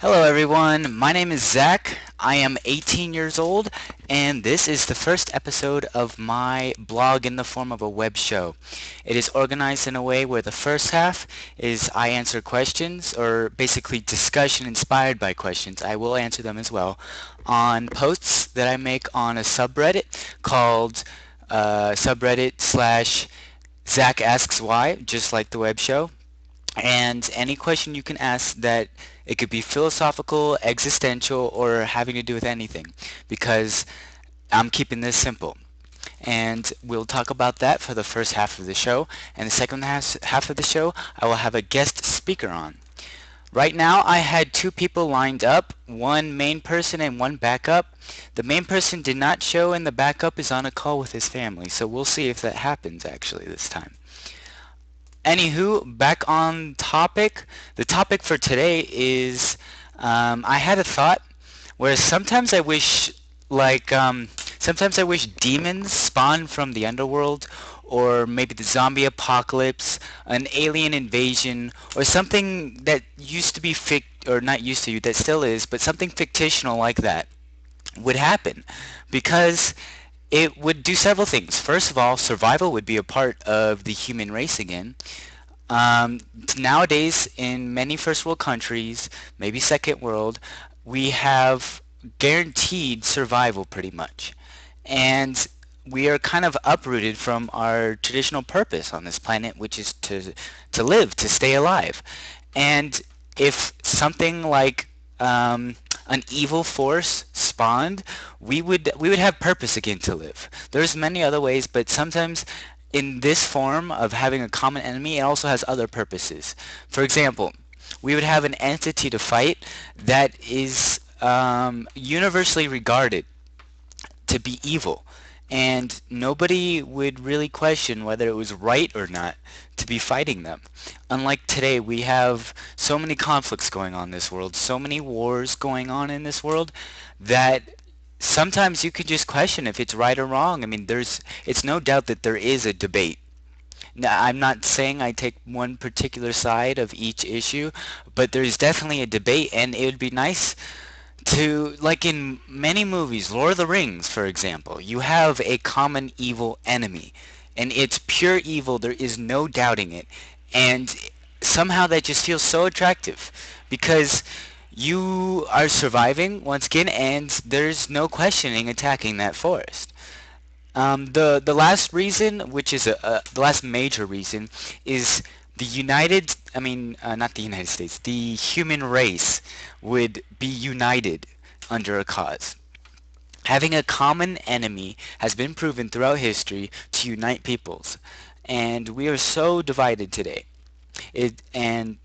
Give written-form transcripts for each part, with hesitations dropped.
Hello everyone, my name is Zach. I am 18 years old and this is the first episode of my blog in the form of a web show. It is organized in a way where the first half is I answer questions, or basically discussion inspired by questions. I will answer them as well on posts that I make on a subreddit called subreddit slash Zach Asks Why, just like the web show. And any question you can ask, that it could be philosophical, existential, or having to do with anything, because I'm keeping this simple. And we'll talk about that for the first half of the show. And the second half of the show, I will have a guest speaker on. Right now, I had two people lined up, one main person and one backup. The main person did not show, and the backup is on a call with his family, so we'll see if that happens actually this time. Anywho, back on topic. The topic for today is I had a thought where sometimes I wish demons spawned from the underworld, or maybe the zombie apocalypse, an alien invasion, or something that used to be or not used to, that still is, but something fictional like that would happen, because it would do several things. First of all, survival would be a part of the human race again. Um, Nowadays, in many first world countries, maybe second world, we have guaranteed survival pretty much. And we are kind of uprooted from our traditional purpose on this planet, which is to live, to stay alive. And if something like an evil force spawned, we would have purpose again to live. There's many other ways, but sometimes in this form of having a common enemy, it also has other purposes. For example, we would have an entity to fight that is universally regarded to be evil, and nobody would really question whether it was right or not to be fighting them. Unlike today, we have so many conflicts going on in this world, so many wars going on in this world, that sometimes you could just question if it's right or wrong. I mean, it's no doubt that there is a debate. Now, I'm not saying I take one particular side of each issue, but there's definitely a debate, and it would be nice to, like in many movies, Lord of the Rings, for example, you have a common evil enemy, and it's pure evil. There is no doubting it, and somehow that just feels so attractive, because you are surviving once again, and there's no questioning attacking that forest. The last reason, which is the last major reason, is not the United States, the human race would be united under a cause. Having a common enemy has been proven throughout history to unite peoples, and we are so divided today. It and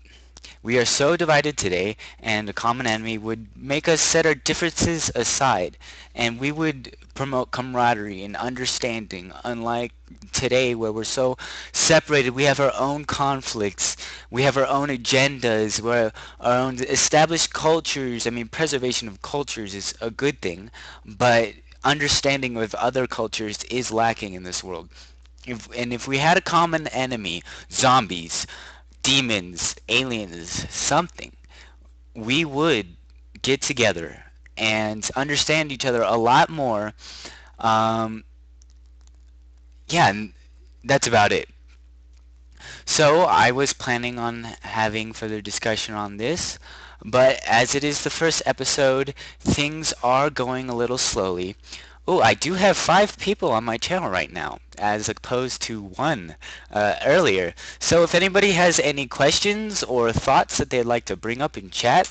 We are so divided today, and a common enemy would make us set our differences aside, and we would promote camaraderie and understanding, unlike today where we're so separated. We have our own conflicts, we have our own agendas, we're our own established cultures. I mean, preservation of cultures is a good thing, but understanding of other cultures is lacking in this world. If we had a common enemy, zombies, demons, aliens, something, we would get together and understand each other a lot more. Um, yeah, and that's about it. So I was planning on having further discussion on this, but as it is the first episode, things are going a little slowly. Oh, I do have 5 people on my channel right now, as opposed to one earlier. So if anybody has any questions or thoughts that they'd like to bring up in chat,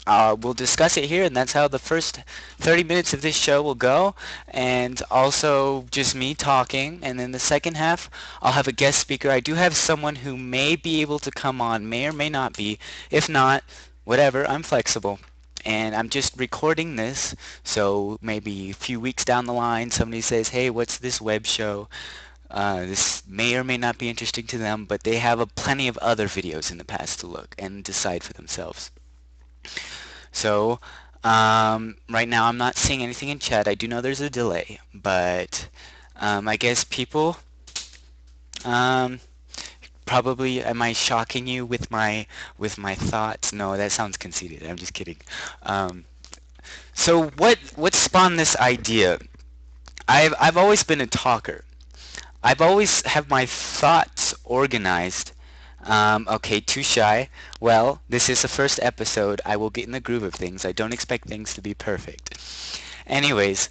we'll discuss it here, and that's how the first 30 minutes of this show will go, and also just me talking. And then the second half, I'll have a guest speaker. I do have someone who may be able to come on, may or may not be. If not, whatever, I'm flexible. And I'm just recording this, so maybe a few weeks down the line, somebody says, hey, what's this web show? This may or may not be interesting to them, but they have plenty of other videos in the past to look and decide for themselves. So, right now I'm not seeing anything in chat. I do know there's a delay, but I guess people, um, Probably, am I shocking you with my thoughts? No, that sounds conceited. I'm just kidding. Um, so what spawned this idea? I've always been a talker. I've always have my thoughts organized. Okay, too shy. Well, this is the first episode. I will get in the groove of things. I don't expect things to be perfect. Anyways,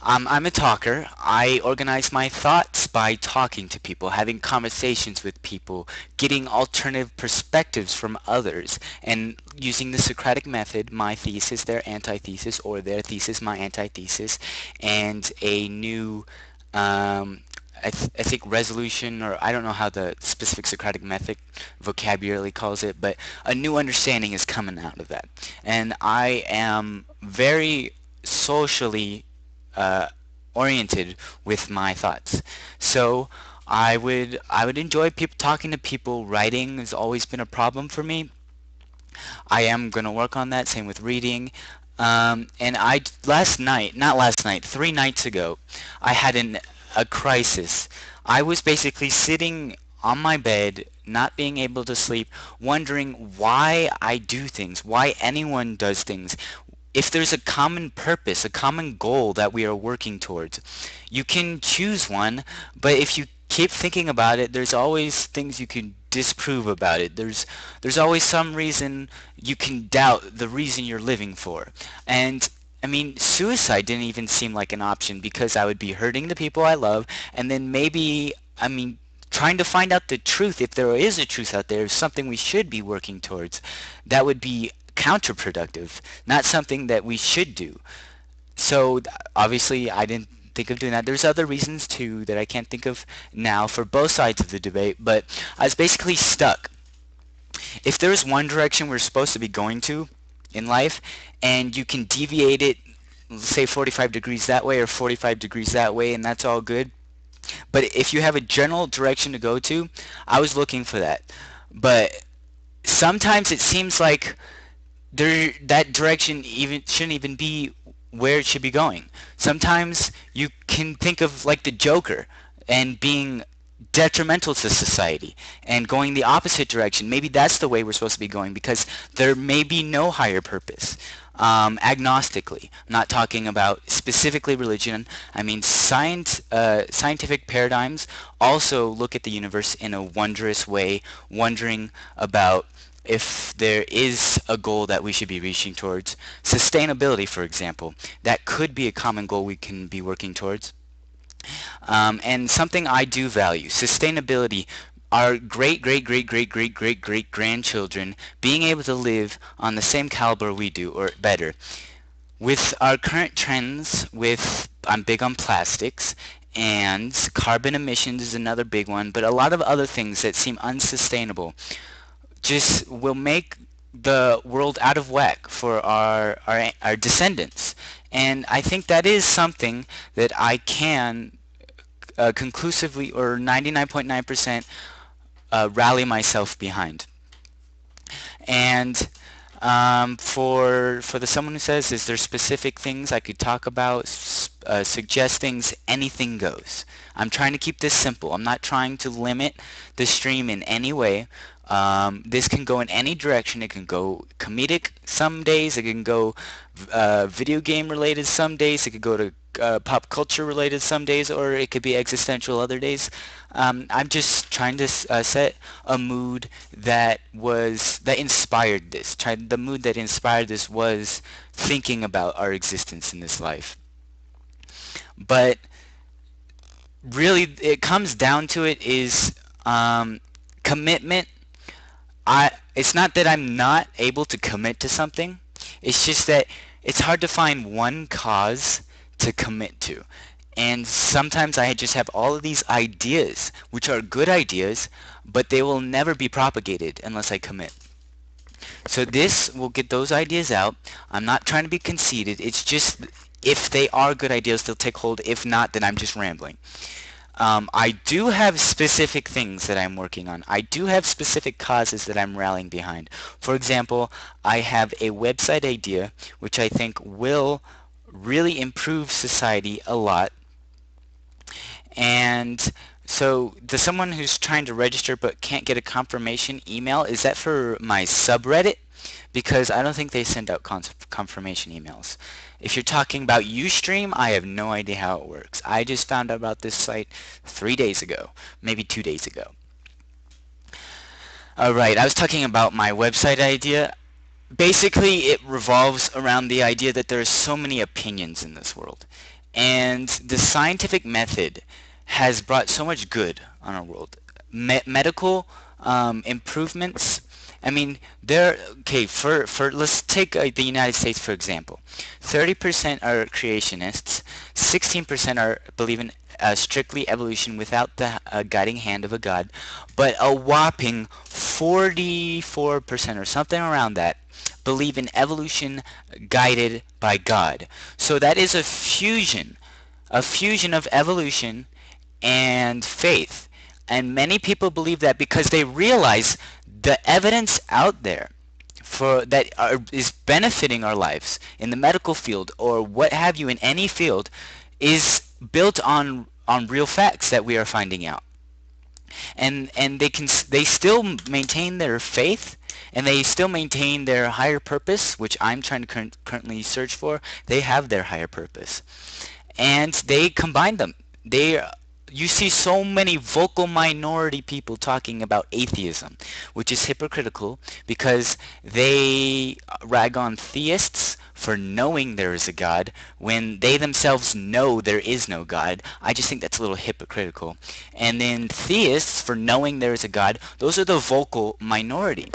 I'm a talker. I organize my thoughts by talking to people, having conversations with people, getting alternative perspectives from others, and using the Socratic method, my thesis, their antithesis, or their thesis, my antithesis, and a new I think resolution, or I don't know how the specific Socratic method vocabulary calls it, but a new understanding is coming out of that. And I am very socially uh, oriented with my thoughts. So I would enjoy people talking to people. Writing has always been a problem for me. I am going to work on that. Same with reading. And I last night, not last night, 3 nights ago, I had a crisis. I was basically sitting on my bed, not being able to sleep, wondering why I do things, why anyone does things. If there's a common purpose, a common goal that we are working towards, you can choose one, but if you keep thinking about it, there's always things you can disprove about it. There's always some reason you can doubt the reason you're living for. And I mean, suicide didn't even seem like an option because I would be hurting the people I love, and then maybe, I mean, trying to find out the truth, if there is a truth out there, is something we should be working towards. That would be counterproductive, not something that we should do. So obviously I didn't think of doing that. There's other reasons too that I can't think of now for both sides of the debate, but I was basically stuck. If there's one direction we're supposed to be going to in life and you can deviate it, say 45 degrees that way or 45 degrees that way, and that's all good. But if you have a general direction to go to, I was looking for that. But sometimes it seems like that direction even shouldn't even be where it should be going. Sometimes you can think of like the Joker and being detrimental to society and going the opposite direction. Maybe that's the way we're supposed to be going because there may be no higher purpose. Agnostically, I'm not talking about specifically religion. I mean, scientific paradigms also look at the universe in a wondrous way, wondering about if there is a goal that we should be reaching towards. Sustainability, for example, that could be a common goal we can be working towards. And something I do value, sustainability, our great, great, great, great, great, great, great grandchildren being able to live on the same caliber we do, or better. With our current trends, I'm big on plastics, and carbon emissions is another big one, but a lot of other things that seem unsustainable just will make the world out of whack for our descendants. And I think that is something that I can conclusively, or 99.9%, rally myself behind. And for the someone who says, is there specific things I could talk about, suggest things, anything goes. I'm trying to keep this simple. I'm not trying to limit the stream in any way. This can go in any direction. It can go comedic some days. It can go video game related some days. It could go to pop culture related some days, or it could be existential other days. I'm just trying to set a mood that inspired this. The mood that inspired this was thinking about our existence in this life. But really, it comes down to it is commitment. It's not that I'm not able to commit to something. It's just that it's hard to find one cause to commit to. And sometimes I just have all of these ideas, which are good ideas, but they will never be propagated unless I commit. So this will get those ideas out. I'm not trying to be conceited. It's just if they are good ideas, they'll take hold. If not, then I'm just rambling. I do have specific things that I'm working on. I do have specific causes that I'm rallying behind. For example, I have a website idea which I think will really improve society a lot. And So the someone who's trying to register but can't get a confirmation email, is that for my subreddit? Because I don't think they send out confirmation emails. If you're talking about Ustream, I have no idea how it works. I just found out about this site 3 days ago, maybe 2 days ago. Alright, I was talking about my website idea. Basically, it revolves around the idea that there are so many opinions in this world. And the scientific method has brought so much good on our world. Medical improvements. I mean, okay, for let's take the United States for example. 30% are creationists, 16% are believe in strictly evolution without the guiding hand of a god, but a whopping 44% or something around that believe in evolution guided by God. So that is a fusion of evolution and faith. And many people believe that because they realize the evidence out there is benefiting our lives in the medical field or what have you in any field is built on real facts that we are finding out. And they still maintain their faith and they still maintain their higher purpose, which I'm trying to currently search for. They have their higher purpose and they combine them. They You see so many vocal minority people talking about atheism, which is hypocritical because they rag on theists for knowing there is a God when they themselves know there is no God. I just think that's a little hypocritical. And then theists for knowing there is a God, those are the vocal minority.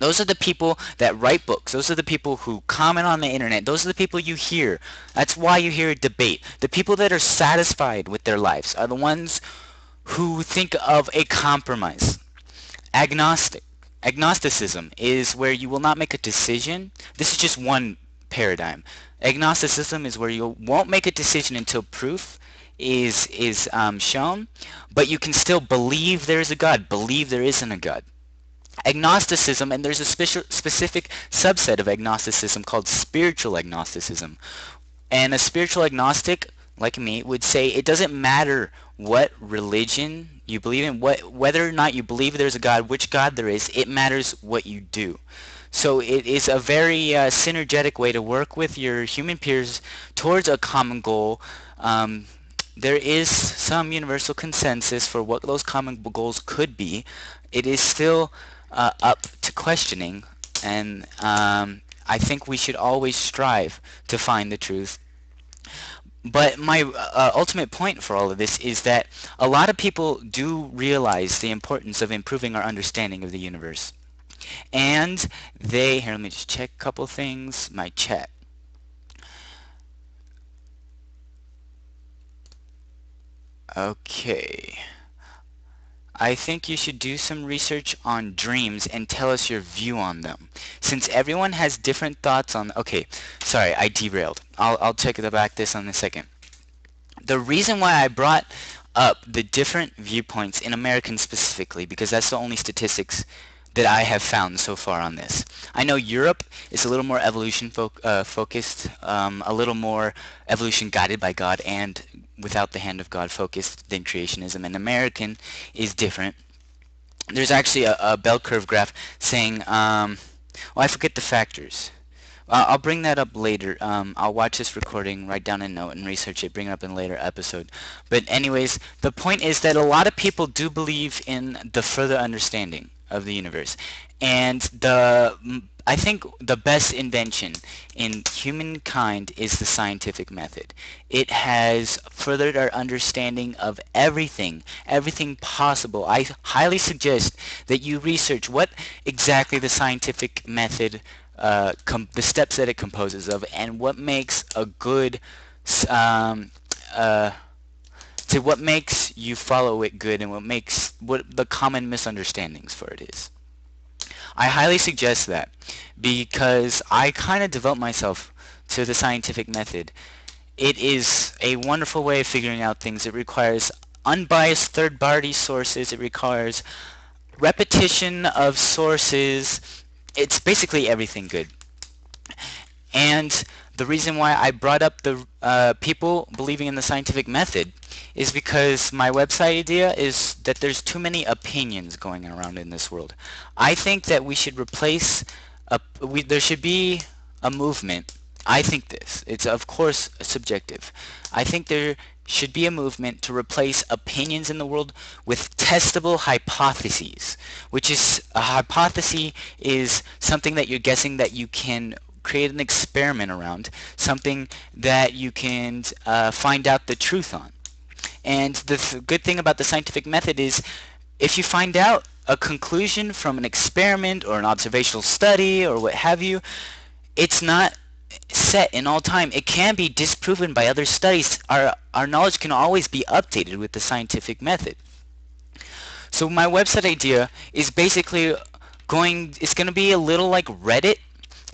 Those are the people that write books. Those are the people who comment on the internet. Those are the people you hear. That's why you hear a debate. The people that are satisfied with their lives are the ones who think of a compromise. Agnostic. Agnosticism is where you will not make a decision. This is just one paradigm. Agnosticism is where you won't make a decision until proof is shown, but you can still believe there is a God, believe there isn't a God. Agnosticism, and there's a specific subset of agnosticism called spiritual agnosticism. And a spiritual agnostic, like me, would say it doesn't matter what religion you believe in, whether or not you believe there's a God, which God there is, it matters what you do. So it is a very synergetic way to work with your human peers towards a common goal. There is some universal consensus for what those common goals could be. It is still up to questioning, and I think we should always strive to find the truth. But my ultimate point for all of this is that a lot of people do realize the importance of improving our understanding of the universe. And here, let me just check a couple things, my chat. Okay. I think you should do some research on dreams and tell us your view on them. Since everyone has different thoughts on... Okay, sorry, I derailed. I'll check this on in a second. The reason why I brought up the different viewpoints in Americans specifically, because that's the only statistics that I have found so far on this. I know Europe is a little more evolution focused, a little more evolution guided by God and without the hand of God focused than creationism, and American is different. There's actually a bell curve graph saying, well, I forget the factors. I'll bring that up later. I'll watch this recording, write down a note, and research it, bring it up in a later episode. But anyways, the point is that a lot of people do believe in the further understanding of the universe. And I think the best invention in humankind is the scientific method. It has furthered our understanding of everything possible. I highly suggest that you research what exactly the scientific method the steps that it composes of, and what makes a good, what makes you follow it good, and what the common misunderstandings for it is. I highly suggest that because I kind of devote myself to the scientific method. It is a wonderful way of figuring out things. It requires unbiased third-party sources. It requires repetition of sources. It's basically everything good. And the reason why I brought up the people believing in the scientific method is because my website idea is that there's too many opinions going around in this world. I think that we should replace there should be a movement. I think this. It's of course subjective. I think there should be a movement to replace opinions in the world with testable hypotheses, which is a hypothesis is something that you're guessing that you can create an experiment around, something that you can find out the truth on. And the good thing about the scientific method is if you find out a conclusion from an experiment or an observational study or what have you, it's not set in all time. It can be disproven by other studies. Our knowledge can always be updated with the scientific method. So my website idea is basically it's going to be a little like Reddit,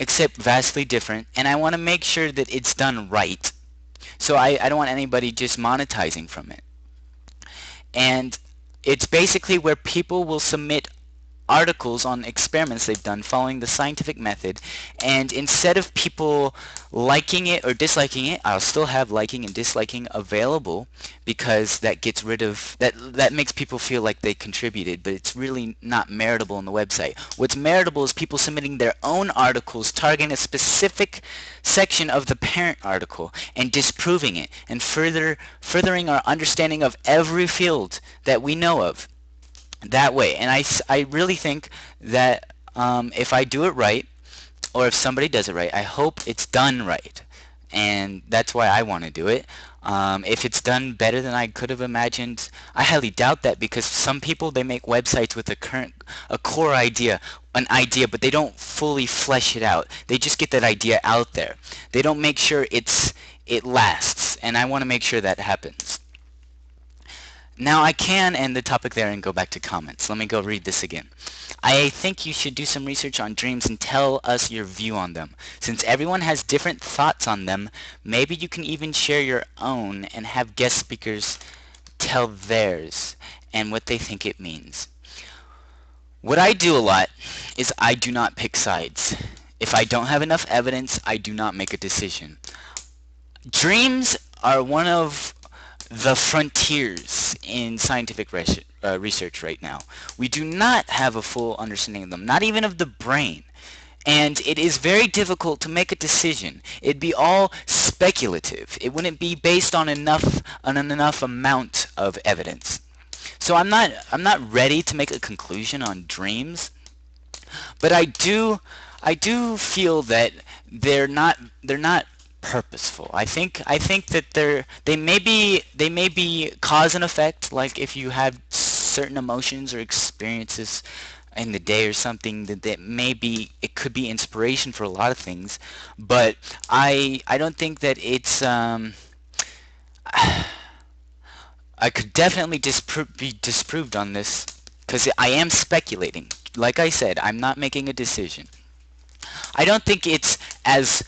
except vastly different, and I want to make sure that it's done right. So I don't want anybody just monetizing from it. And it's basically where people will submit articles on experiments they've done following the scientific method, and instead of people liking it or disliking it, I'll still have liking and disliking available, because that gets rid of that makes people feel like they contributed, but it's really not meritable on the website. What's meritable is people submitting their own articles targeting a specific section of the parent article and disproving it and furthering our understanding of every field that we know of that way. And I really think that if I do it right, or if somebody does it right, I hope it's done right, and that's why I want to do it. If it's done better than I could have imagined, I highly doubt that, because some people, they make websites with a core idea, an idea, but they don't fully flesh it out. They just get that idea out there. They don't make sure it lasts, and I want to make sure that happens. Now I can end the topic there and go back to comments. Let me go read this again. I think you should do some research on dreams and tell us your view on them. Since everyone has different thoughts on them, maybe you can even share your own and have guest speakers tell theirs and what they think it means. What I do a lot is I do not pick sides. If I don't have enough evidence, I do not make a decision. Dreams are one of the frontiers in scientific research right now. We do not have a full understanding of them, not even of the brain. And it is very difficult to make a decision. It'd be all speculative. It wouldn't be based on enough amount of evidence. So I'm not ready to make a conclusion on dreams, but I do feel that they're not purposeful. I think that they may be cause and effect, like if you have certain emotions or experiences in the day or something, that maybe it could be inspiration for a lot of things, but I don't think that it's I could definitely be disproved on this, because I am speculating. Like I said, I'm not making a decision. I don't think it's as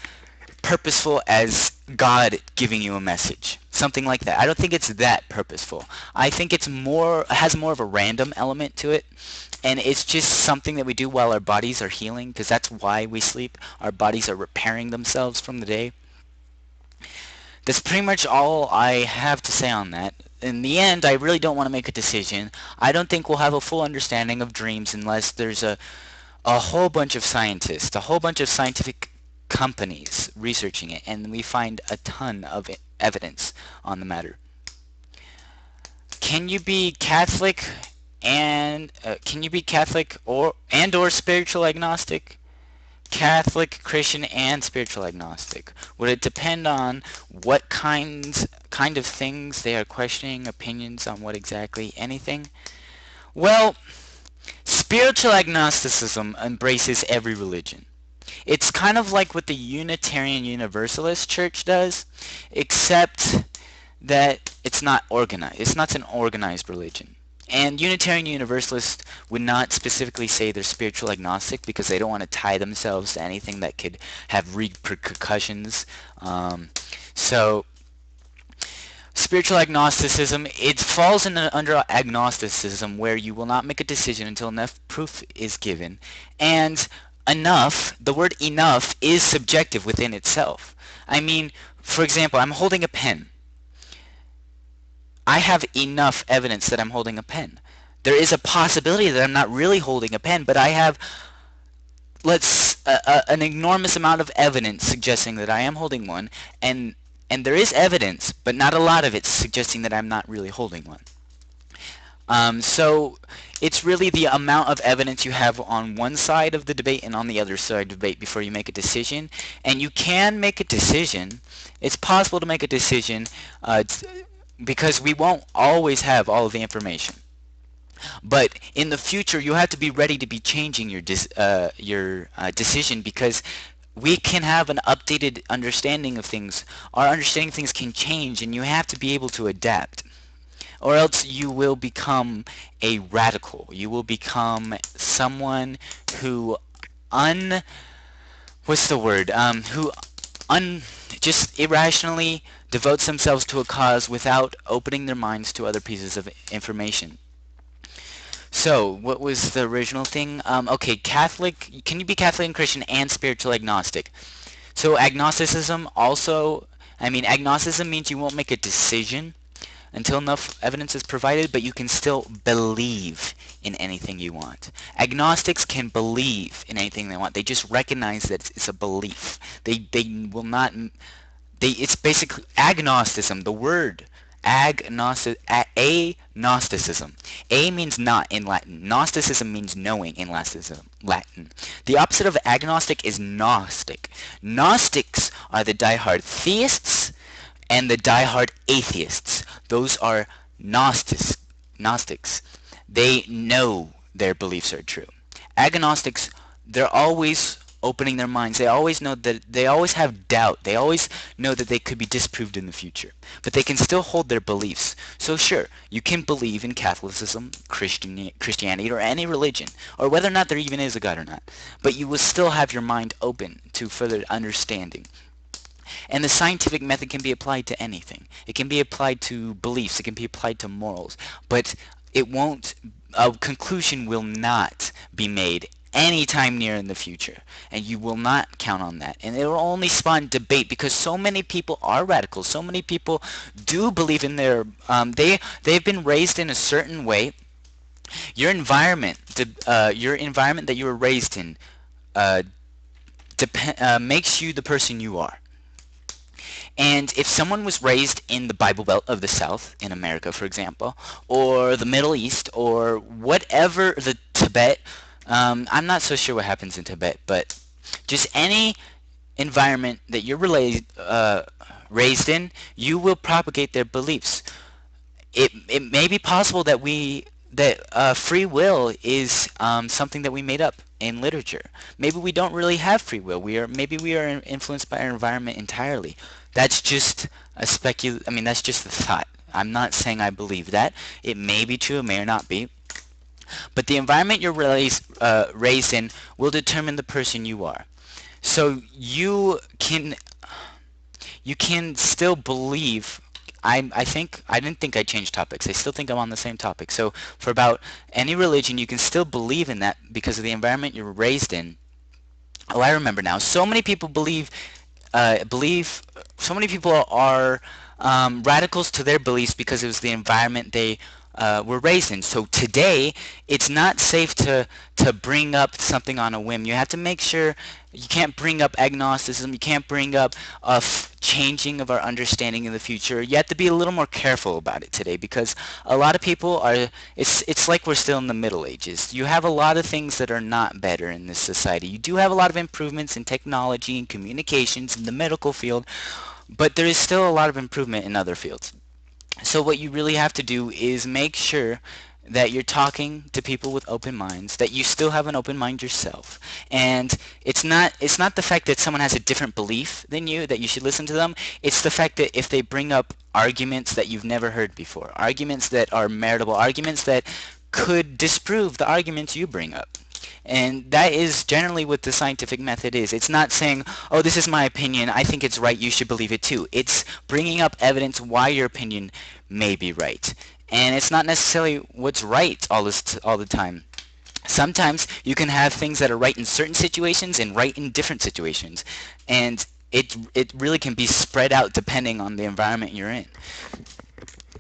purposeful as God giving you a message, something like that. I don't think it's that purposeful. I think it has more of a random element to it, and it's just something that we do while our bodies are healing, because that's why we sleep. Our bodies are repairing themselves from the day. That's pretty much all I have to say on that. In the end, I really don't want to make a decision. I don't think we'll have a full understanding of dreams unless there's a whole bunch of scientists, a whole bunch of scientific companies researching it, and we find a ton of evidence on the matter. Can you be Catholic and or spiritual agnostic? Catholic, Christian, and spiritual agnostic. Would it depend on what kind of things they are questioning, opinions on what exactly, anything? Well, spiritual agnosticism embraces every religion. It's kind of like what the Unitarian Universalist Church does, except that it's not organized. It's not an organized religion. And Unitarian Universalists would not specifically say they're spiritual agnostic, because they don't want to tie themselves to anything that could have repercussions. So spiritual agnosticism, it falls under agnosticism, where you will not make a decision until enough proof is given. And enough, the word enough is subjective within itself. I mean, for example, I'm holding a pen. I have enough evidence that I'm holding a pen. There is a possibility that I'm not really holding a pen, but I have an enormous amount of evidence suggesting that I am holding one, and there is evidence, but not a lot of it suggesting that I'm not really holding one. So it's really the amount of evidence you have on one side of the debate and on the other side of the debate before you make a decision. And you can make a decision. It's possible to make a decision because we won't always have all of the information. But in the future, you have to be ready to be changing your decision, because we can have an updated understanding of things. Our understanding of things can change, and you have to be able to adapt. Or else you will become a radical. You will become someone who what's the word? Who just irrationally devotes themselves to a cause without opening their minds to other pieces of information. So, what was the original thing? Okay, Catholic. Can you be Catholic and Christian and spiritual agnostic? So agnosticism also, agnosticism means you won't make a decision until enough evidence is provided, but you can still believe in anything you want. Agnostics can believe in anything they want. They just recognize that it's a belief. They will not. It's basically agnosticism. The word agnosticism. A means not in Latin. Gnosticism means knowing in Latin. The opposite of agnostic is Gnostic. Gnostics are the diehard theists and the diehard atheists. Those are Gnostics. They know their beliefs are true. Agnostics, they're always opening their minds. They always know that they always have doubt. They always know that they could be disproved in the future. But they can still hold their beliefs. So sure, you can believe in Catholicism, Christianity, or any religion, or whether or not there even is a God or not. But you will still have your mind open to further understanding. And the scientific method can be applied to anything. It can be applied to beliefs. It can be applied to morals. But a conclusion will not be made anytime near in the future, and you will not count on that, and it will only spawn debate, because so many people are radicals. So many people do believe in their they've been raised in a certain way. Your environment that you were raised in makes you the person you are. And if someone was raised in the Bible Belt of the South, in America, for example, or the Middle East, or whatever, the Tibet, I'm not so sure what happens in Tibet, but just any environment that you're raised in, you will propagate their beliefs. It may be possible that free will is something that we made up in literature. Maybe we don't really have free will. Maybe we are influenced by our environment entirely. That's just that's just a thought. I'm not saying I believe that. It may be true, it may or not be. But the environment you're raised in will determine the person you are. So you can still believe. I didn't think I changed topics. I still think I'm on the same topic. So for about any religion, you can still believe in that because of the environment you're raised in. Oh, I remember now. So many people so many people are radicals to their beliefs because it was the environment they were raised in. So today, it's not safe to bring up something on a whim. You have to make sure you can't bring up agnosticism. You can't bring up changing of our understanding in the future. You have to be a little more careful about it today, because a lot of people are. It's like we're still in the Middle Ages. You have a lot of things that are not better in this society. You do have a lot of improvements in technology and communications in the medical field, but there is still a lot of improvement in other fields. So what you really have to do is make sure that you're talking to people with open minds, that you still have an open mind yourself. And it's not the fact that someone has a different belief than you that you should listen to them. It's the fact that if they bring up arguments that you've never heard before, arguments that are meritable, arguments that could disprove the arguments you bring up. And that is generally what the scientific method is. It's not saying, oh, this is my opinion, I think it's right, you should believe it too. It's bringing up evidence why your opinion may be right. And it's not necessarily what's right all the time. Sometimes you can have things that are right in certain situations and right in different situations. And it really can be spread out depending on the environment you're in.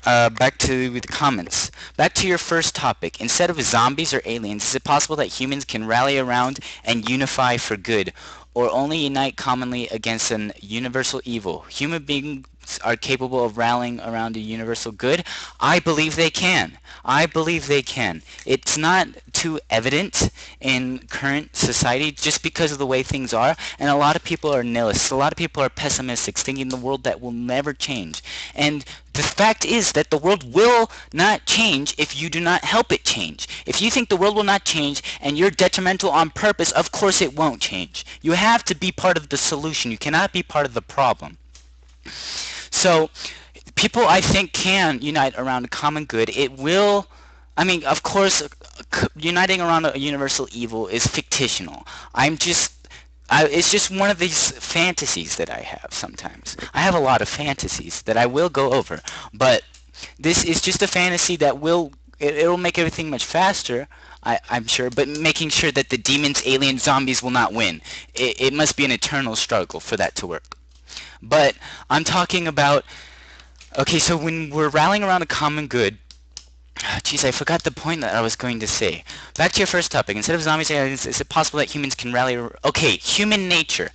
Back to the comments. Back to your first topic. Instead of zombies or aliens, is it possible that humans can rally around and unify for good, or only unite commonly against an universal evil? Human beings are capable of rallying around a universal good? I believe they can. I believe they can. It's not too evident in current society just because of the way things are, and a lot of people are nihilists. A lot of people are pessimistic, thinking the world that will never change. And the fact is that the world will not change if you do not help it change. If you think the world will not change and you're detrimental on purpose, of course it won't change. You have to be part of the solution. You cannot be part of the problem. So people, I think, can unite around a common good. It will, I mean, of course, uniting around a universal evil is fictional. It's just one of these fantasies that I have sometimes. I have a lot of fantasies that I will go over, but this is just a fantasy that it'll make everything much faster, I'm sure, but making sure that the demons, aliens, zombies will not win. It must be an eternal struggle for that to work. But I'm talking about, okay, so when we're rallying around a common good, jeez, I forgot the point that I was going to say. Back to your first topic. Instead of zombies, aliens, is it possible that humans can rally? Okay, human nature.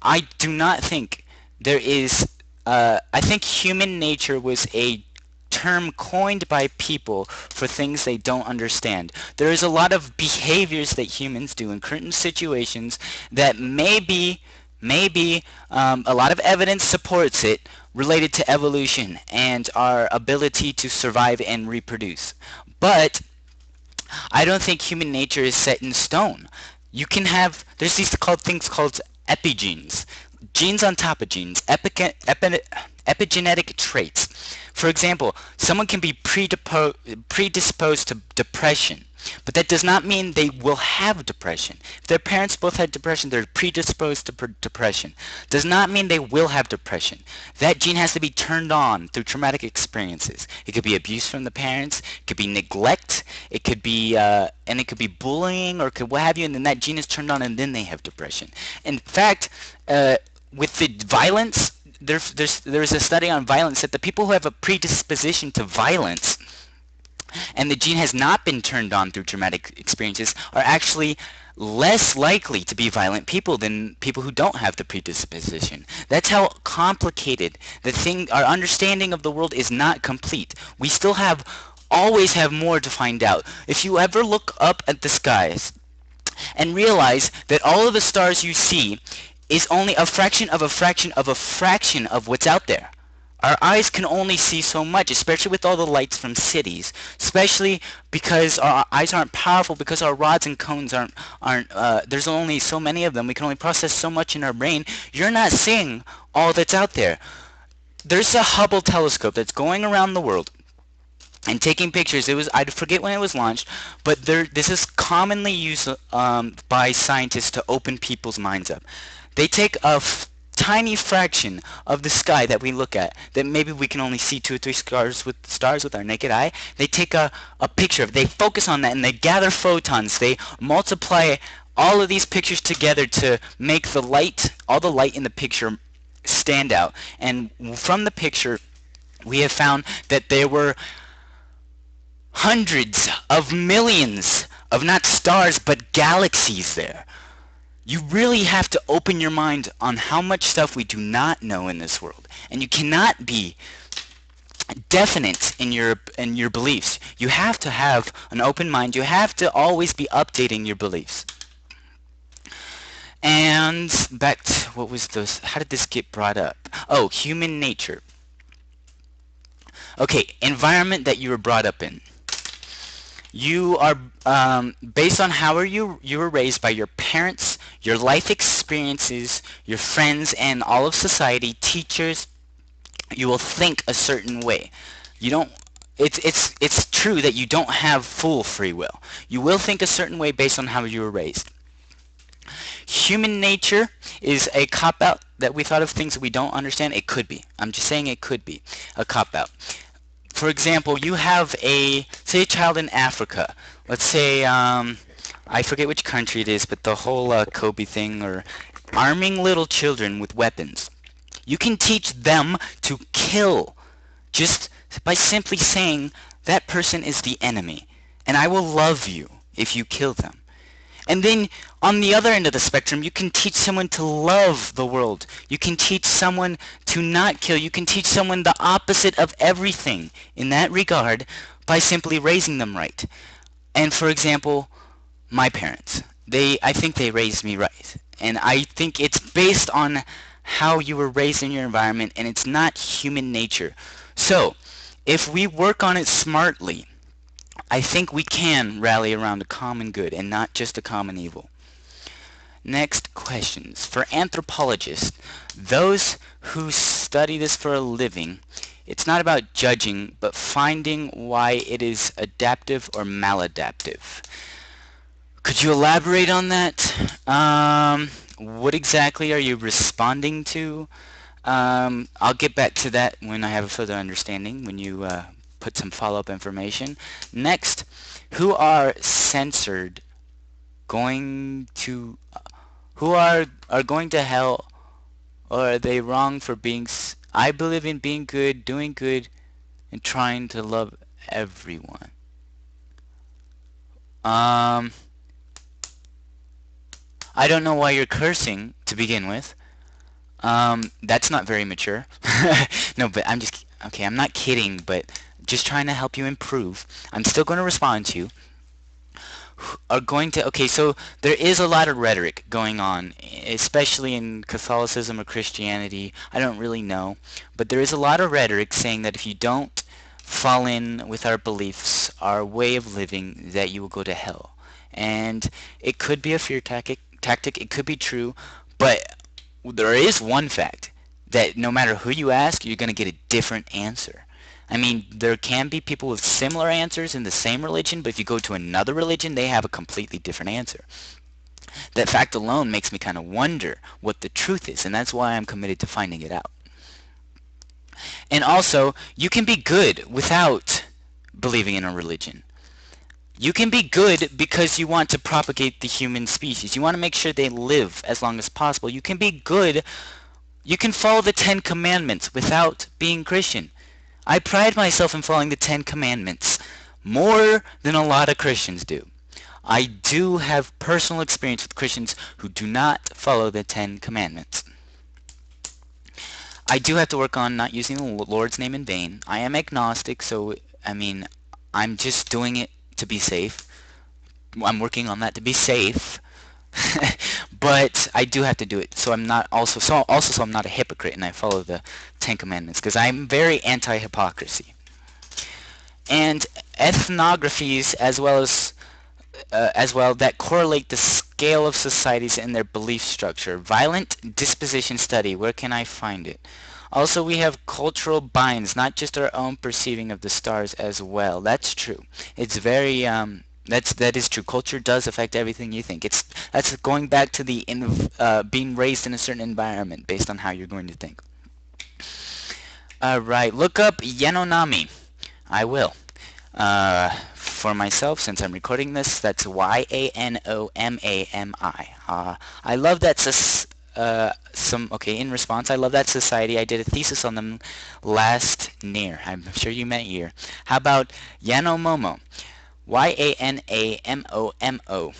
I do not think there is. I think human nature was a term coined by people for things they don't understand. There is a lot of behaviors that humans do in certain situations that maybe a lot of evidence supports it, related to evolution and our ability to survive and reproduce. But I don't think human nature is set in stone. There's these things called epigenes, genes on top of genes, epigenetic traits. For example, someone can be predisposed to depression, but that does not mean they will have depression. If their parents both had depression, they're predisposed to depression. Does not mean they will have depression. That gene has to be turned on through traumatic experiences. It could be abuse from the parents, it could be neglect, it could be bullying, or what have you, and then that gene is turned on and then they have depression. In fact, with the violence, there's a study on violence that the people who have a predisposition to violence and the gene has not been turned on through traumatic experiences are actually less likely to be violent people than people who don't have the predisposition. That's how complicated our understanding of the world is not complete. We still always have more to find out. If you ever look up at the skies and realize that all of the stars you see is only a fraction of a fraction of a fraction of what's out there. Our eyes can only see so much, especially with all the lights from cities, especially because our eyes aren't powerful, because our rods and cones aren't there's only so many of them. We can only process so much in our brain. You're not seeing all that's out there. There's a Hubble telescope that's going around the world and taking pictures. I forget when it was launched, but this is commonly used by scientists to open people's minds up. They take a tiny fraction of the sky that we look at, that maybe we can only see 2 or 3 stars with our naked eye. They take a picture of it, they focus on that, and they gather photons. They multiply all of these pictures together to make all the light in the picture stand out. And from the picture, we have found that there were hundreds of millions of not stars but galaxies there. You really have to open your mind on how much stuff we do not know in this world. And you cannot be definite in your beliefs. You have to have an open mind. You have to always be updating your beliefs. And back to, how did this get brought up? Oh, human nature. Okay, environment that you were brought up in. You are, based on how you were raised by your parents, your life experiences, your friends, and all of society, teachers, you will think a certain way. It's true that you don't have full free will. You will think a certain way based on how you were raised. Human nature is a cop-out that we thought of things that we don't understand. It could be. I'm just saying it could be a cop-out. For example, you have say a child in Africa. Let's say, I forget which country it is, but the whole Kobe thing, or arming little children with weapons. You can teach them to kill just by simply saying that person is the enemy and I will love you if you kill them. And then on the other end of the spectrum, you can teach someone to love the world. You can teach someone to not kill. You can teach someone the opposite of everything in that regard by simply raising them right. And for example, my parents, I think they raised me right. And I think it's based on how you were raised in your environment, and it's not human nature. So, if we work on it smartly, I think we can rally around a common good and not just a common evil. Next questions. For anthropologists, those who study this for a living, it's not about judging, but finding why it is adaptive or maladaptive. Could you elaborate on that? What exactly are you responding to? I'll get back to that when I have a further understanding, when you put some follow-up information. Next, who are censored going to who are going to hell, or are they wrong for being I believe in being good, doing good, and trying to love everyone. I don't know why you're cursing to begin with. That's not very mature. No, but okay, I'm not kidding, but just trying to help you improve. I'm still going to respond to you. Okay, so there is a lot of rhetoric going on, especially in Catholicism or Christianity. I don't really know, but there is a lot of rhetoric saying that if you don't fall in with our beliefs, our way of living, that you will go to hell. And it could be a fear tactic, it could be true, but there is one fact that no matter who you ask, you're going to get a different answer. I mean, there can be people with similar answers in the same religion, but if you go to another religion, they have a completely different answer. That fact alone makes me kind of wonder what the truth is, and that's why I'm committed to finding it out. And also, you can be good without believing in a religion. You can be good because you want to propagate the human species. You want to make sure they live as long as possible. You can be good. You can follow the Ten Commandments without being Christian. I pride myself in following the Ten Commandments more than a lot of Christians do. I do have personal experience with Christians who do not follow the Ten Commandments. I do have to work on not using the Lord's name in vain. I am agnostic, so, I mean, I'm just doing it to be safe. I'm working on that to be safe. But I do have to do it, so I'm not so I'm not a hypocrite and I follow the Ten Commandments, because I'm very anti-hypocrisy. And ethnographies as well that correlate the scale of societies and their belief structure. Violent disposition study, where can I find it? Also, we have cultural binds, not just our own perceiving of the stars as well. That's true. It's very that is true. Culture does affect everything you think. That's going back to the being raised in a certain environment based on how you're going to think. All right, look up Yanomami. I will. For myself, since I'm recording this, that's Yanomami. I love that. In response, I love that society. I did a thesis on them last year. I'm sure you meant year. How about Yanomomo? Yanamomo.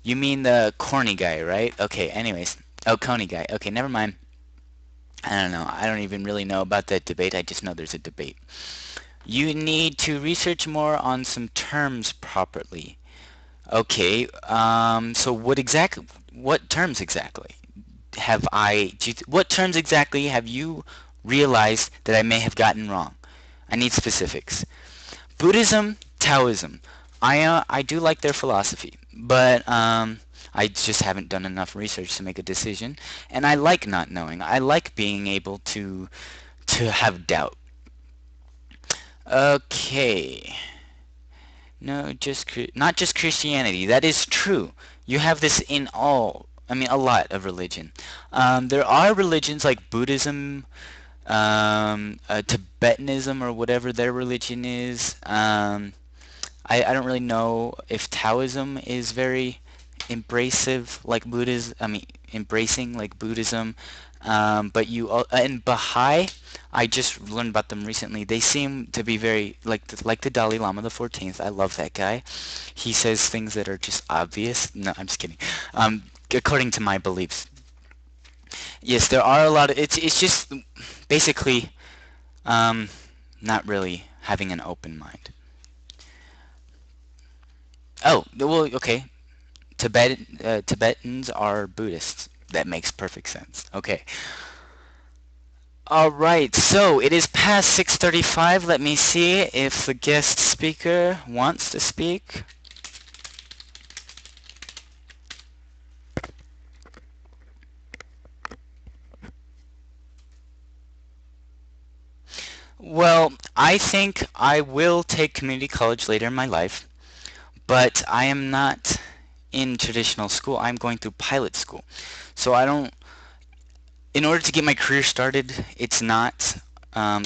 You mean the corny guy, right? Okay, anyways. Oh, Coney guy. Okay, never mind. I don't know. I don't even really know about that debate. I just know there's a debate. You need to research more on some terms properly. Okay, so what terms exactly what terms exactly have you realized that I may have gotten wrong? I need specifics. Buddhism, Taoism. I do like their philosophy, but I just haven't done enough research to make a decision, and I like not knowing. I like being able to have doubt. Okay. No, not just Christianity. That is true. You have this in a lot of religion. There are religions like Buddhism, Tibetanism, or whatever their religion is. I don't really know if Taoism is very embracive like Buddhism. I mean, embracing like Buddhism. But and Baha'i, I just learned about them recently. They seem to be very like the Dalai Lama the 14th. I love that guy. He says things that are just obvious. No, I'm just kidding. According to my beliefs. Yes, there are a lot of it's just basically um, not really having an open mind. Oh, well, okay. Tibetans are Buddhists. That makes perfect sense. Okay. All right. So it is past 6:35. Let me see if the guest speaker wants to speak. Well, I think I will take community college later in my life, but I am not in traditional school. I'm going through pilot school. So I don't in order to get my career started, it's not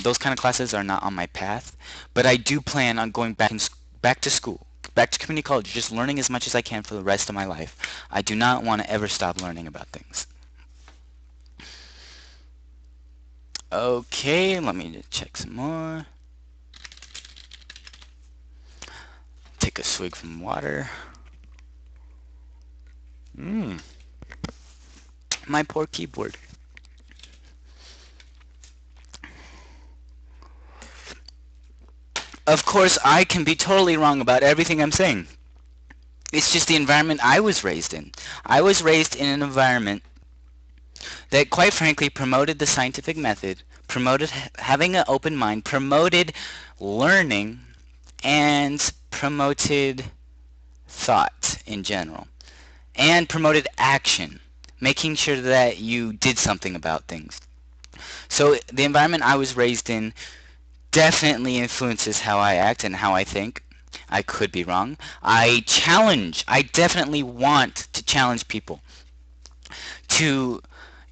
those kind of classes are not on my path. But I do plan on going back to school, back to community college, just learning as much as I can for the rest of my life. I do not want to ever stop learning about things. Okay, let me just check some more. Take a swig from water. My poor keyboard. Of course, I can be totally wrong about everything I'm saying. It's just the environment I was raised in. I was raised in an environment that quite frankly promoted the scientific method, promoted having an open mind, promoted learning, and promoted thought in general, and promoted action, making sure that you did something about things. So the environment I was raised in definitely influences how I act and how I think. I could be wrong. I definitely want to challenge people to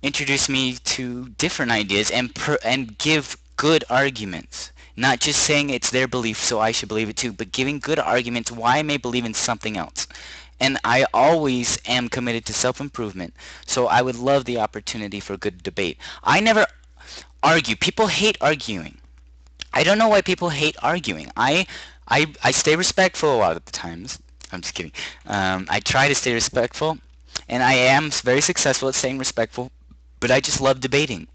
introduce me to different ideas and give good arguments. Not just saying it's their belief, so I should believe it too, but giving good arguments why I may believe in something else. And I always am committed to self-improvement, so I would love the opportunity for a good debate. I never argue. People hate arguing. I don't know why people hate arguing. I stay respectful a lot of the times. I'm just kidding. I try to stay respectful, and I am very successful at staying respectful, but I just love debating.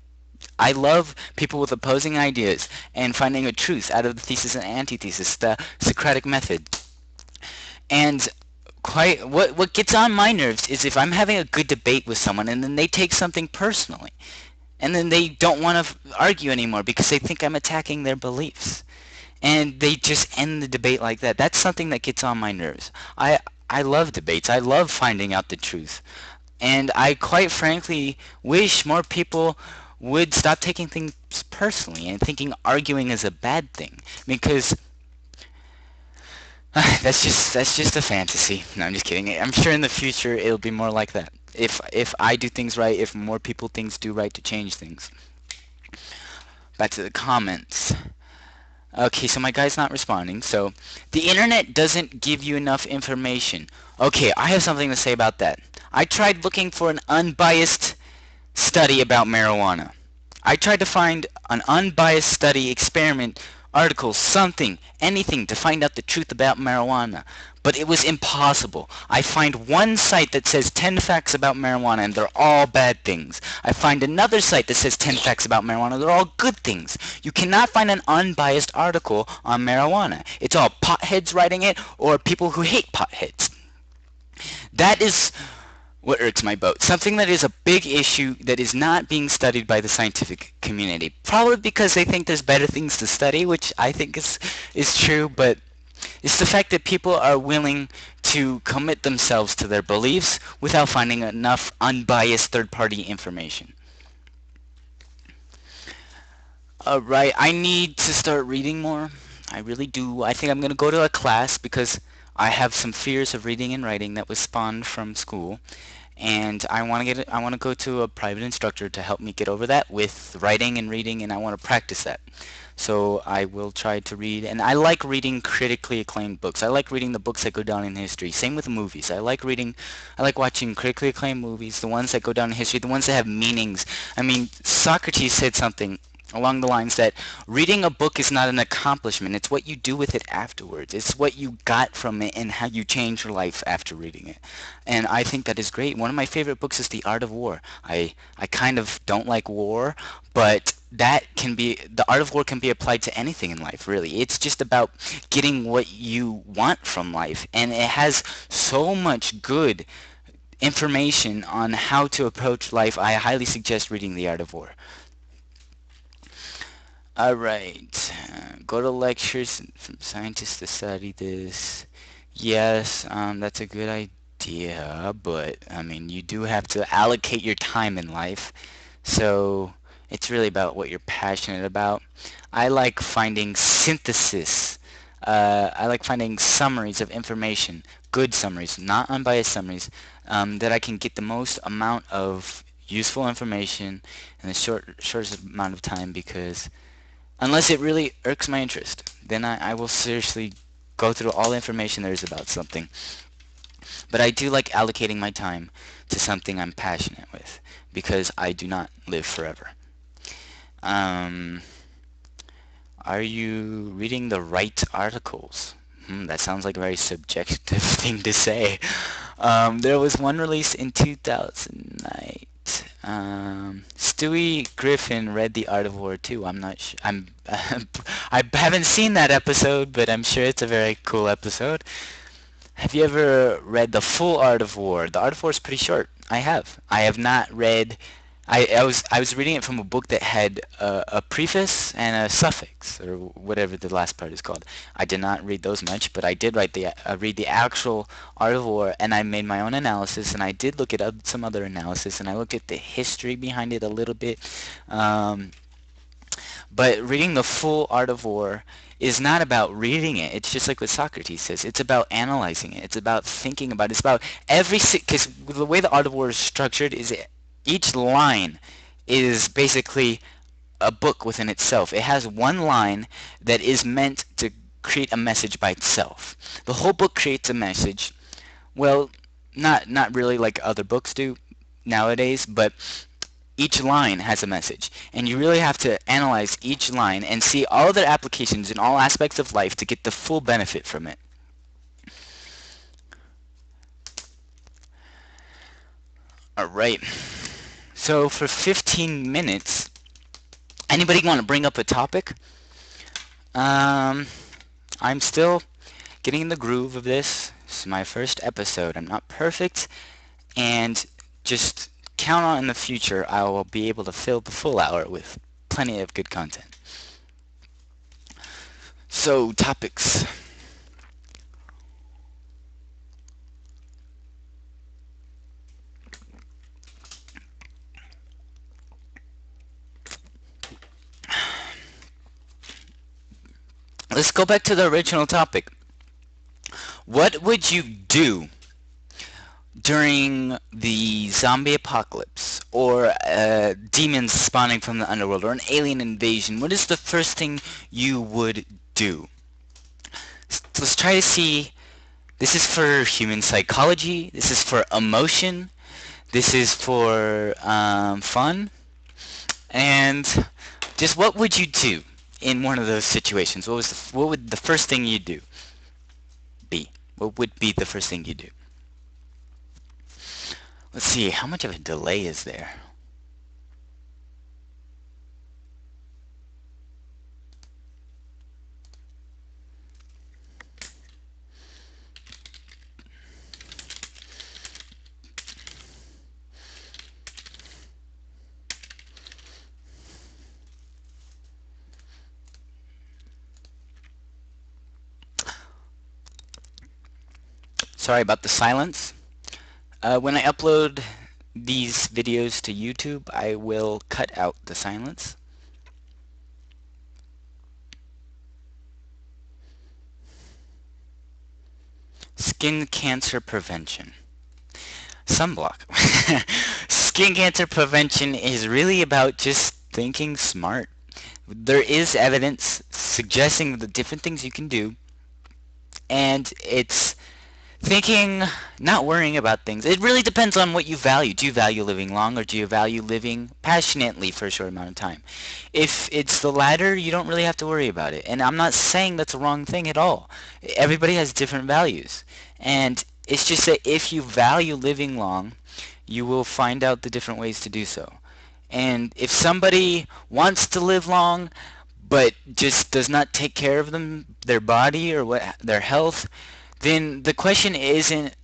I love people with opposing ideas and finding a truth out of the thesis and antithesis, the Socratic method. And what gets on my nerves is if I'm having a good debate with someone and then they take something personally, and then they don't want to argue anymore because they think I'm attacking their beliefs. And they just end the debate like that. That's something that gets on my nerves. I love debates. I love finding out the truth. And I quite frankly wish more people would stop taking things personally and thinking arguing is a bad thing, because that's just a fantasy. No, I'm just kidding. I'm sure in the future it'll be more like that. If I do things right, if more people things do right to change things. Back to the comments. Okay, so my guy's not responding. So, the internet doesn't give you enough information. Okay, I have something to say about that. I tried looking for an unbiased study about marijuana. I tried to find an unbiased study, experiment, article, something, anything to find out the truth about marijuana. But it was impossible. I find one site that says 10 facts about marijuana and they're all bad things. I find another site that says 10 facts about marijuana, they're all good things. You cannot find an unbiased article on marijuana. It's all potheads writing it or people who hate potheads. That is what irks my boat. Something that is a big issue that is not being studied by the scientific community. Probably because they think there's better things to study, which I think is true, but it's the fact that people are willing to commit themselves to their beliefs without finding enough unbiased third-party information. Alright, I need to start reading more. I really do. I think I'm going to go to a class because I have some fears of reading and writing that was spawned from school. and I want to go to a private instructor to help me get over that with writing and reading, and I want to practice that. So I will try to read, and I like reading critically acclaimed books. I like reading the books that go down in history. Same with movies. I like watching critically acclaimed movies, the ones that go down in history, the ones that have meanings. I mean, Socrates said something along the lines that reading a book is not an accomplishment. It's what you do with it afterwards. It's what you got from it and how you change your life after reading it. And I think that is great. One of my favorite books is The Art of War. I kind of don't like war, but the art of war can be applied to anything in life, really. It's just about getting what you want from life, and it has so much good information on how to approach life. I highly suggest reading The Art of War. All right, go to lectures from scientists to study this. Yes, that's a good idea, but I mean, you do have to allocate your time in life. So it's really about what you're passionate about. I like finding synthesis. I like finding summaries of information, good summaries, not unbiased summaries, that I can get the most amount of useful information in the shortest amount of time, because unless it really irks my interest, then I will seriously go through all the information there is about something. But I do like allocating my time to something I'm passionate with, because I do not live forever. Um, are you reading the right articles? That sounds like a very subjective thing to say. There was one released in 2009. Stewie Griffin read The Art of War too. I'm not sure. I haven't seen that episode, but I'm sure it's a very cool episode. Have you ever read The Full Art of War? The Art of War is pretty short. I have. I have not read. I was reading it from a book that had a preface and a suffix, or whatever the last part is called. I did not read those much, but I did read the actual Art of War, and I made my own analysis, and I did look at some other analysis, and I looked at the history behind it a little bit. Um, but reading the full Art of War is not about reading it. It's just like what Socrates says. It's about analyzing it. It's about thinking about it. It's about because the way the Art of War is structured is each line is basically a book within itself. It has one line that is meant to create a message by itself. The whole book creates a message. Well, not really like other books do nowadays, but each line has a message, and you really have to analyze each line and see all their applications in all aspects of life to get the full benefit from it. All right. So for 15 minutes, anybody want to bring up a topic? Um, I'm still getting in the groove of this. This is my first episode. I'm not perfect, and just count on in the future I will be able to fill the full hour with plenty of good content. So, topics. Let's go back to the original topic. What would you do during the zombie apocalypse, or demons spawning from the underworld, or an alien invasion? What is the first thing you would do? So let's try to see. This is for human psychology. This is for emotion. This is for fun. And just what would you do in one of those situations? What would the first thing you do be? What would be the first thing you do? Let's see, how much of a delay is there? Sorry about the silence. When I upload these videos to YouTube, I will cut out the silence. Skin cancer prevention. Sunblock. Skin cancer prevention is really about just thinking smart. There is evidence suggesting the different things you can do, and it's thinking, not worrying about things. It really depends on what you value. Do you value living long, or do you value living passionately for a short amount of time? If it's the latter, you don't really have to worry about it. And I'm not saying that's a wrong thing at all. Everybody has different values. And it's just that if you value living long, you will find out the different ways to do so. And if somebody wants to live long but just does not take care of their body or their health, then the question isn't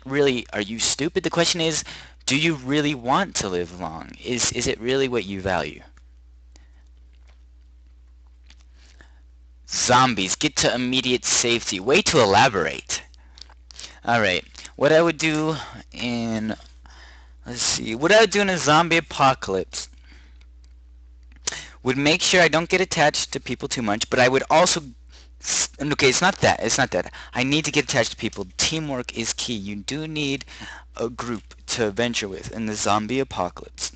really, are you stupid? The question is, do you really want to live long? Is it really what you value? Zombies get to immediate safety. Way to elaborate. Alright, what I would do in, let's see, what I would do in a zombie apocalypse would make sure I don't get attached to people too much, but I would also, okay, it's not that. I need to get attached to people. Teamwork is key. You do need a group to venture with in the zombie apocalypse.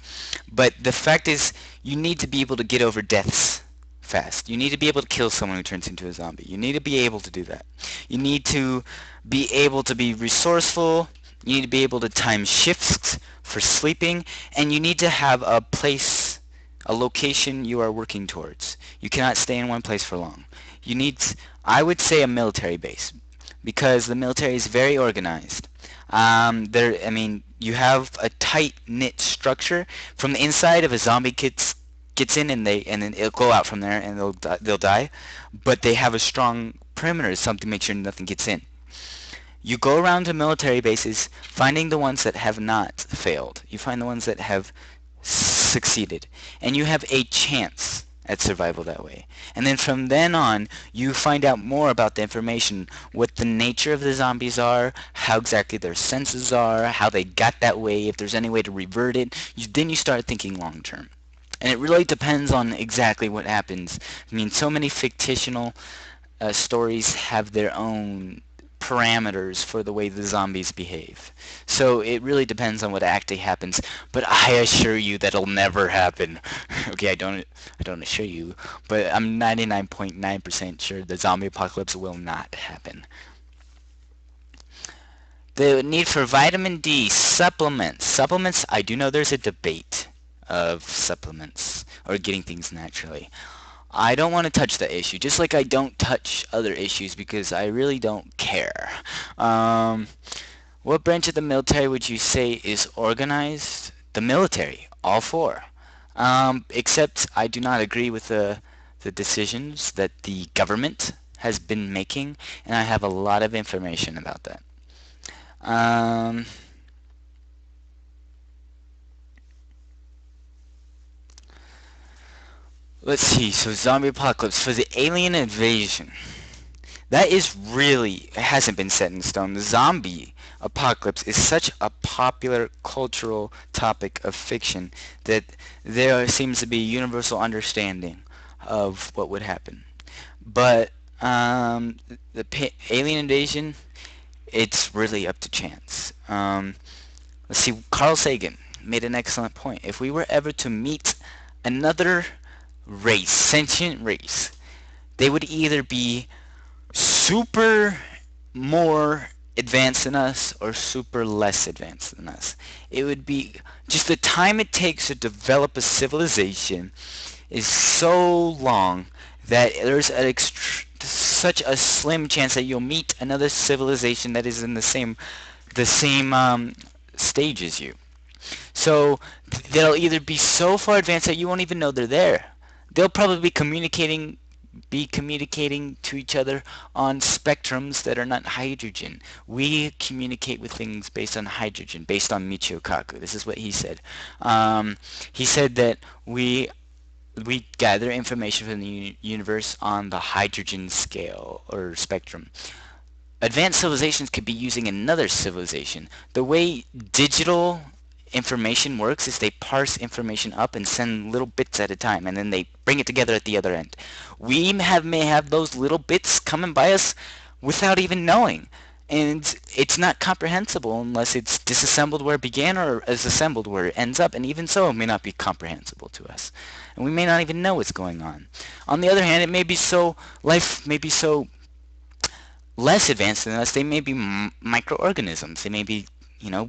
But the fact is, you need to be able to get over deaths fast. You need to be able to kill someone who turns into a zombie. You need to be able to do that. You need to be able to be resourceful. You need to be able to time shifts for sleeping, and you need to have a place, a location you are working towards. You cannot stay in one place for long. You need, I would say, a military base, because the military is very organized. I mean, you have a tight-knit structure. From the inside, if a zombie gets in, and then it'll go out from there, and they'll die. But they have a strong perimeter, something to make sure nothing gets in. You go around to military bases, finding the ones that have not failed. You find the ones that have succeeded, and you have a chance at survival that way. And then from then on, you find out more about the information, what the nature of the zombies are, how exactly their senses are, how they got that way, if there's any way to revert it. Then you start thinking long term. And it really depends on exactly what happens. I mean, so many fictional stories have their own parameters for the way the zombies behave. So it really depends on what actually happens, but I assure you that'll never happen. Okay, I don't assure you, but I'm 99.9% sure the zombie apocalypse will not happen. The need for vitamin D supplements. Supplements, I do know there's a debate of supplements or getting things naturally. I don't want to touch that issue, just like I don't touch other issues because I really don't care. Um, what branch of the military would you say is organized? The military, all four. Except I do not agree with the decisions that the government has been making, and I have a lot of information about that. Um, let's see. So zombie apocalypse for the alien invasion. That is really, it hasn't been set in stone. The zombie apocalypse is such a popular cultural topic of fiction that there seems to be universal understanding of what would happen. But the alien invasion, it's really up to chance. Let's see, Carl Sagan made an excellent point. If we were ever to meet another race, sentient race, they would either be super more advanced than us or super less advanced than us. It would be just the time it takes to develop a civilization is so long that there's such a slim chance that you'll meet another civilization that is in the same stage as you. So they'll either be so far advanced that you won't even know they're there. They'll probably be communicating to each other on spectrums that are not hydrogen. We communicate with things based on hydrogen, based on Michio Kaku. This is what he said. He said that we gather information from the universe on the hydrogen scale or spectrum. Advanced civilizations could be using another civilization. The way digital information works is they parse information up and send little bits at a time, and then they bring it together at the other end. We may have those little bits coming by us without even knowing. And it's not comprehensible unless it's disassembled where it began or is assembled where it ends up, and even so it may not be comprehensible to us, and we may not even know what's going on. On the other hand, it may be so life may be so less advanced than us. They may be microorganisms. They may be,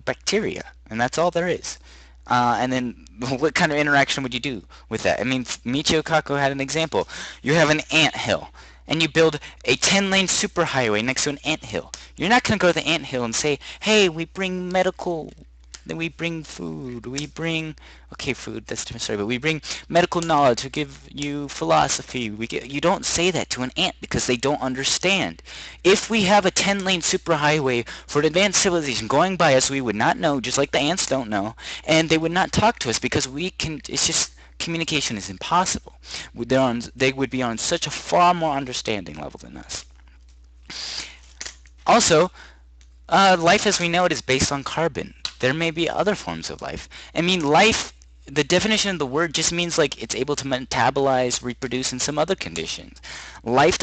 bacteria, and that's all there is. And then what kind of interaction would you do with that? I mean, Michio Kaku had an example. You have an ant hill, and you build a 10-lane superhighway next to an ant hill. You're not going to go to the ant hill and say, hey, we bring medical, then we bring food, we bring, okay, food, that's a different story, but we bring medical knowledge, we give you philosophy. You don't say that to an ant because they don't understand. If we have a 10-lane superhighway for an advanced civilization going by us, we would not know, just like the ants don't know, and they would not talk to us because it's just, communication is impossible. They would be on such a far more understanding level than us. Also, life as we know it is based on carbon. There may be other forms of life. I mean, life, the definition of the word just means like it's able to metabolize, reproduce, and some other conditions. Life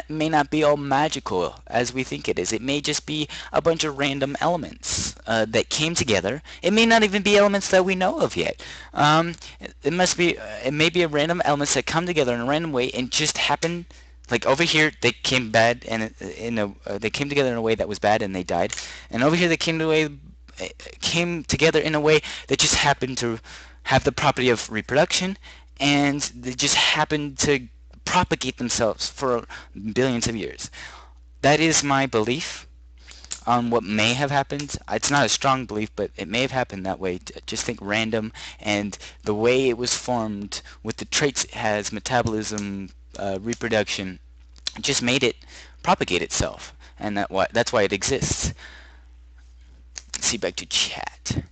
may not be all magical as we think it is. It may just be a bunch of random elements that came together. It may not even be elements that we know of yet. It may be a random elements that come together in a random way and just happen. Like over here, they came bad, and they came together in a way that was bad, and they died. And over here, they came together in a way that just happened to have the property of reproduction, and they just happened to propagate themselves for billions of years. That is my belief on what may have happened. It's not a strong belief, but it may have happened that way. Just think random, and the way it was formed with the traits it has, metabolism, reproduction, just made it propagate itself, and that's why it exists. Let's see, back to chat.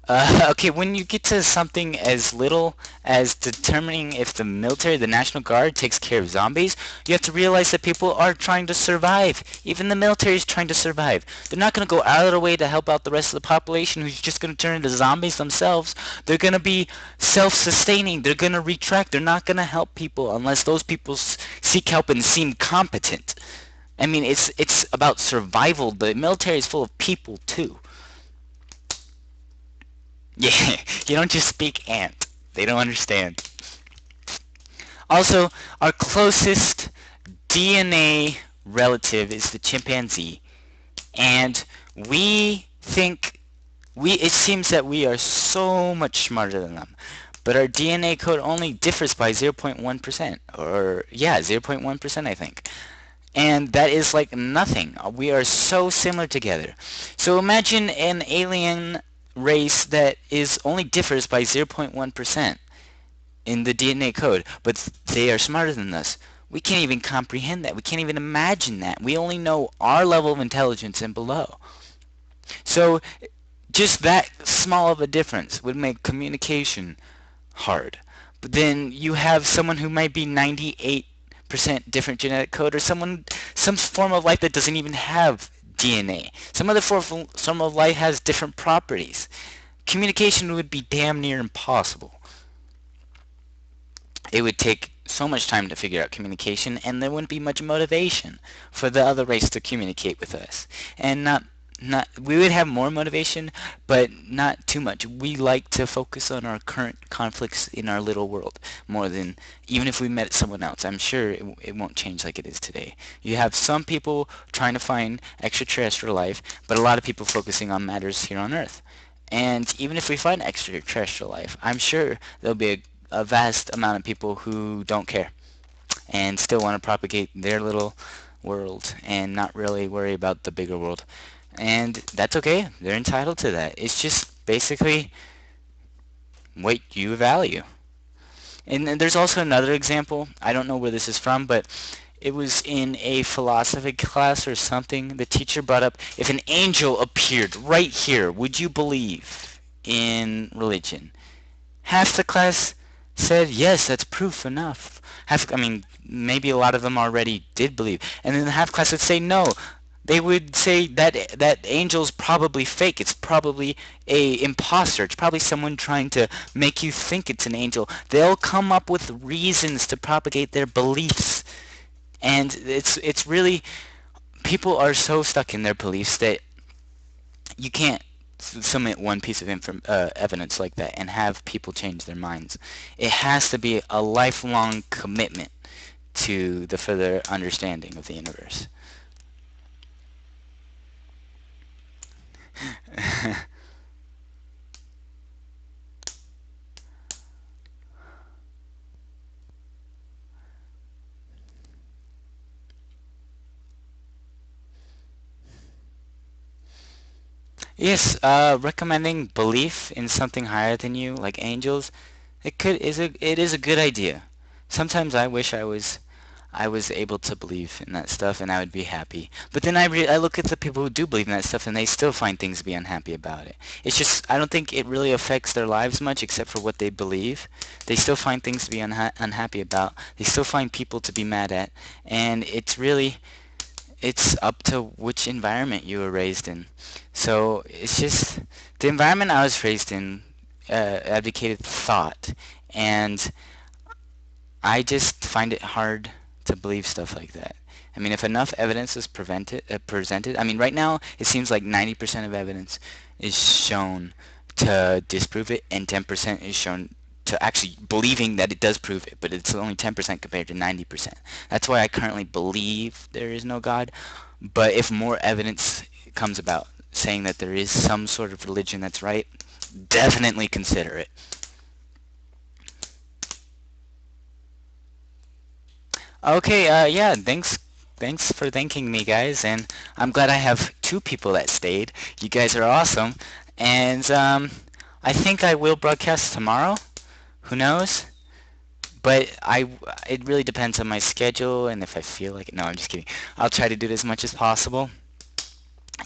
Okay, when you get to something as little as determining if the military, the National Guard, takes care of zombies, you have to realize that people are trying to survive. Even the military is trying to survive. They're not going to go out of their way to help out the rest of the population who's just going to turn into zombies themselves. They're going to be self-sustaining. They're going to retract. They're not going to help people unless those people seek help and seem competent. I mean, it's about survival. The military is full of people, too. Yeah, you don't just speak ant. They don't understand. Also, our closest DNA relative is the chimpanzee. And it seems that we are so much smarter than them. But our DNA code only differs by 0.1%. Or, yeah, 0.1%, I think. And that is like nothing. We are so similar together. So imagine an alien race that only differs by 0.1% in the DNA code, but they are smarter than us. We can't even comprehend that. We can't even imagine that. We only know our level of intelligence and below. So just that small of a difference would make communication hard. But then you have someone who might be 98% different genetic code, or some form of life that doesn't even have DNA. Some other form of life has different properties. Communication would be damn near impossible. It would take so much time to figure out communication, and there wouldn't be much motivation for the other race to communicate with us. And we would have more motivation, but not too much. We like to focus on our current conflicts in our little world more than even if we met someone else. I'm sure it won't change like it is today. You have some people trying to find extraterrestrial life, but a lot of people focusing on matters here on Earth. And even if we find extraterrestrial life, I'm sure there'll be a vast amount of people who don't care and still want to propagate their little world and not really worry about the bigger world. And that's okay. They're entitled to that. It's just basically what you value. And then there's also another example. I don't know where this is from, but it was in a philosophy class or something. The teacher brought up, if an angel appeared right here, would you believe in religion? Half the class said, yes, that's proof enough. Maybe a lot of them already did believe. And then half the class would say, no, They would say that that angel's probably fake. It's probably a imposter. It's probably someone trying to make you think it's an angel. They'll come up with reasons to propagate their beliefs. And it's really, people are so stuck in their beliefs that you can't submit one piece of evidence like that and have people change their minds. It has to be a lifelong commitment to the further understanding of the universe. Yes, recommending belief in something higher than you, like angels, it is a good idea. Sometimes I wish I was able to believe in that stuff and I would be happy. But then I look at the people who do believe in that stuff and they still find things to be unhappy about it. It's just, I don't think it really affects their lives much except for what they believe. They still find things to be unhappy about. They still find people to be mad at. And it's really, it's up to which environment you were raised in. So it's just, the environment I was raised in advocated thought. And I just find it hard to believe stuff like that. I mean, if enough evidence is presented, I mean, right now it seems like 90% of evidence is shown to disprove it, and 10% is shown to actually believing that it does prove it, but it's only 10% compared to 90%. That's why I currently believe there is no God. But if more evidence comes about saying that there is some sort of religion that's right, definitely consider it. Okay, yeah, thanks for thanking me, guys, and I'm glad I have two people that stayed. You guys are awesome, and I think I will broadcast tomorrow. Who knows? But it really depends on my schedule and if I feel like it. No, I'm just kidding. I'll try to do it as much as possible,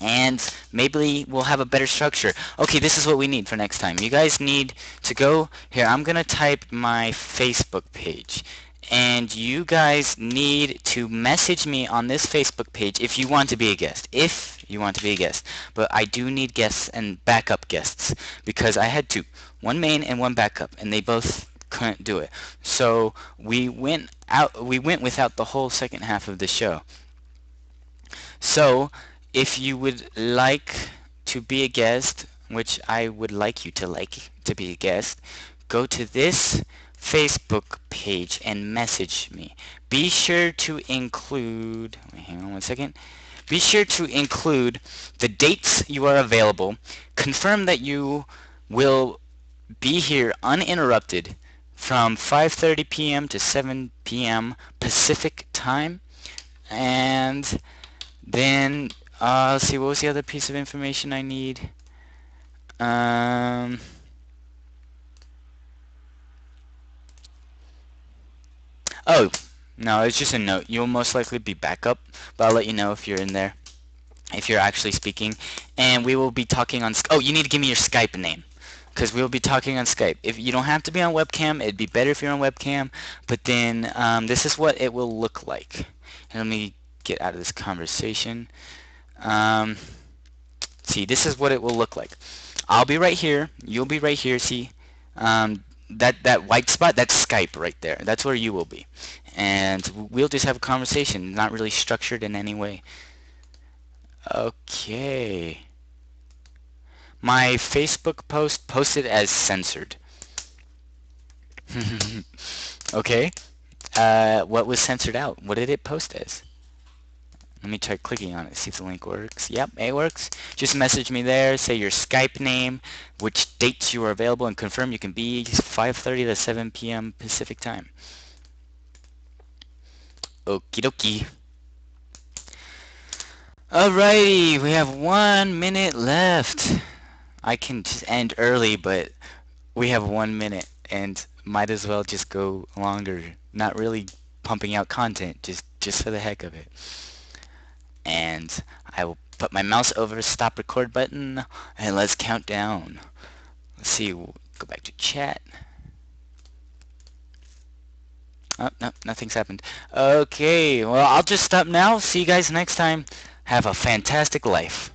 and maybe we'll have a better structure. Okay, this is what we need for next time. You guys need to go here. I'm gonna type my Facebook page, and you guys need to message me on this Facebook page if you want to be a guest. If you want to be a guest, but I do need guests and backup guests because I had two, one main and one backup, and they both couldn't do it. So we went out. We went without the whole second half of the show. So, if you would like to be a guest, which I would like you to be a guest, go to this Facebook page and message me. Be sure to include, wait, hang on one second. Be sure to include the dates you are available. Confirm that you will be here uninterrupted from 5:30 p.m. to 7 p.m. Pacific time. And then, let's see, what was the other piece of information I need? Um, oh, no, it's just a note. You'll most likely be backup, but I'll let you know if you're in there, if you're actually speaking. And we will be talking on, oh, you need to give me your Skype name, because we'll be talking on Skype. If you don't have to be on webcam, it'd be better if you're on webcam, but then this is what it will look like. And let me get out of this conversation. Um, see, this is what it will look like. I'll be right here. You'll be right here. See, that white spot? That's Skype right there. That's where you will be, and we'll just have a conversation. Not really structured in any way. Okay. My Facebook post posted as censored. Okay. What was censored out? What did it post as? Let me try clicking on it, see if the link works. Yep, it works. Just message me there, say your Skype name, which dates you are available, and confirm you can be 5:30 to 7 p.m. Pacific time. Okie dokie. Alrighty, we have 1 minute left. I can just end early, but we have 1 minute, and might as well just go longer. Not really pumping out content, just for the heck of it. And I will put my mouse over the stop record button and let's count down. Let's see, we'll go back to chat. Oh, no, nothing's happened. Okay, well, I'll just stop now. See you guys next time. Have a fantastic life.